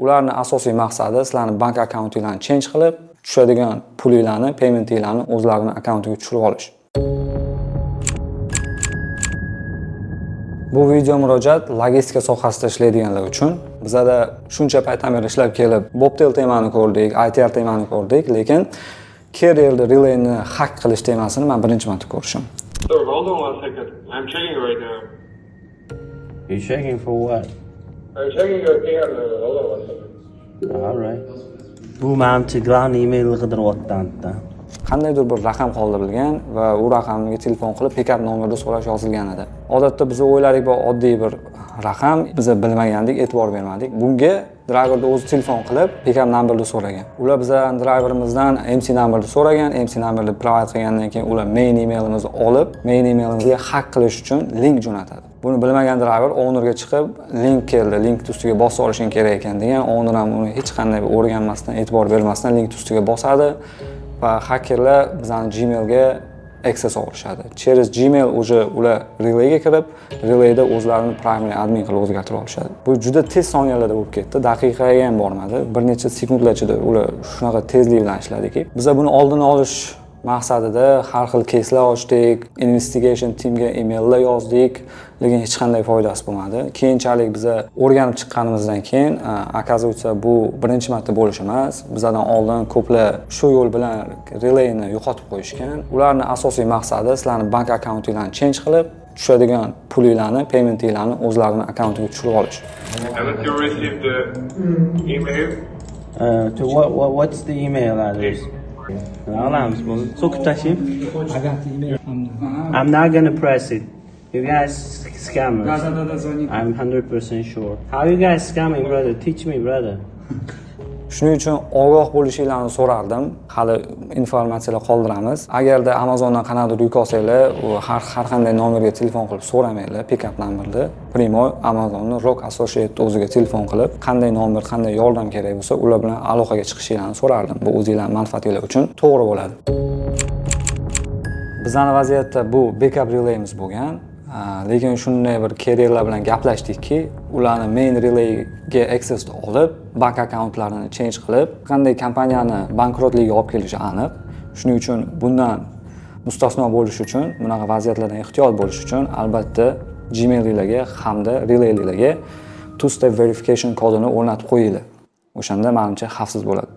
Ularning asosiy maqsadi sizlarning bank akkauntinglarni change qilib, tushadigan pulinglarni, paymentinglarni o'zlarining akkauntiga tushirib olish. Bu video murojaat logistika sohasida ishlaydiganlar uchun. Bizda shuncha paytdan beri ishlab kelib, Bobtail temani ko'rdik, ITR temani ko'rdik, lekin Carrier'da relayni hack qilish temasini men birinchi marta ko'rishim. Sir, hold on one second. I'm checking right now. You checking for what? I'm checking your PR level. Hold on one second. All right. Bu menimcha glavniy emailni qidiryapti. Qandaydir bir raqam qoldirilgan va u raqamga telefon qilib pick-up nomerni so'rash yozilgan edi. Odatda biz o'yladik bu oddiy bir raqam, biz bilmagandik, e'tibor bermadik. Bunga driverda o'zi telefon qilib pick-up nomerni so'ragan. Ular bizdan driverimizdan MC nomerni so'ragan, MC nomerni provide qilgandan keyin ular main emailimizni olib, main emailimizga hack qilish uchun link jo'natadi. Buni bilmagan driver ownerga chiqib, link keldi, link ustiga bosib olishing kerak ekan degan, owner ham uni hech qanday o'rganmasdan, e'tibor bermasdan link ustiga bosadi. Va hakkerlar bizning Gmailga access olishadi. Через Gmail ular relayga kirib, relayda o'zlarining primary admin qilib o'zgartirib olishadi. Bu juda tez soniyalarda bo'lib ketdi, daqiqaga ham bormadi. Bir necha sekundlar ichida ular shunaqa tezlik bilan ishladiki, biz buni oldini olish maqsadida har xil keyslar ochdik, investigation teamga emaillar yozdik, lekin hech qanday foydasi bo'lmadi. Keyinchalik biz o'rganib chiqqanimizdan keyin, оказывается, bu birinchi marta bo'lish emas. Bizdan oldin ko'plar shu yo'l bilan relayni yo'qotib qo'yishgan. Ularning asosiy maqsadi sizlarning bank akkauntinglarni change qilib, tushadigan pulinglarni, paymentinglarni o'zlarining akkauntiga tushirib olish. Haven't you received the email? To what's the email address? Olamiz buni. So'kib tashing. I'm not gonna press it. You guys scammers. I'm 100% sure. How you guys scamming, brother? Teach me, brother. Shuning uchun ogoh bo'lishinglarni so'rardim. Hali informatsiyalar qoldiramiz. Agarda Amazondan qanaqadir yuk olsanglar, u har qanday nomerga telefon qilib so'ramanglar, pick-up nomerni. Primo Amazonning Rock Associate o'ziga telefon qilib, qanday nomer, qanday yordam kerak bo'lsa, ular bilan aloqaga chiqishinglarni so'rardim. Bu o'zingizlarning manfaatinglar uchun to'g'ri bo'ladi. Bizning vaziyatda bu backup relayimiz bo'lgan. Lekin shunday bir carrierlar bilan gaplashdikki, ularni main relayga access olib, bank akkauntlarini change qilib, qanday kompaniyani bankrotligiga olib kelishi aniq. Shuning uchun bundan mustasno bo'lish uchun, bunaqa vaziyatlardan ehtiyot bo'lish uchun albatta Gmaillarga hamda relaylarga two-step verification kodini o'rnatib qo'yinglar. O'shanda menimcha xavfsiz bo'ladi.